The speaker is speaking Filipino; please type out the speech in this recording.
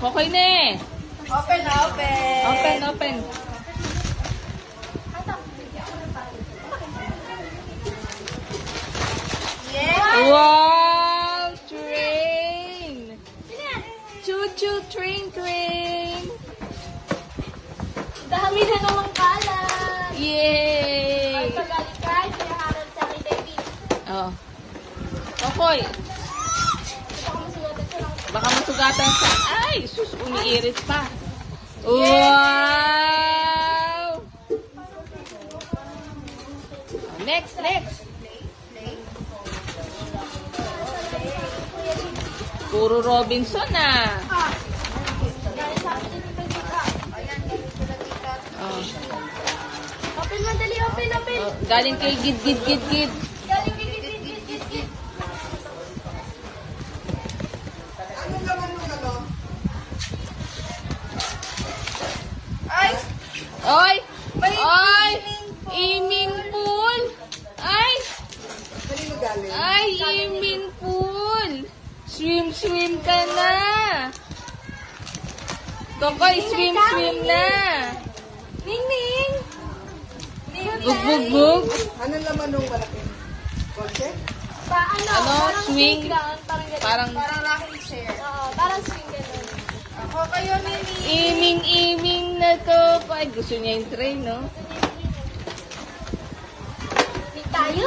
Okay na eh. Open. Open. Yeah. Wow! Train! Choo-choo train! Dami na naman kalat. Yay! Pagalit ka, hinaharap sa akin, David. Oh. Okay. Baka masugatan sa... Ay! Sus! Umiirit pa. Wow! Next! Puro Robinson ah. Oh. Open mo, dali, open. Oh, galing kay Gid. Galing, gid. Ay! Oy! May Oy! swimming Pool! Ay! Kanino galing? Ay, swimming pool! Swim ka na! Kokoy, swim na! Ning! Bug! Anong laman nung malaking kotse? Ano? Swing? Parang rocking chair. Oo, parang swing ganun. Ako kayo, Mimi. iming na to. Ay, gusto niya yung train, no? Tayo.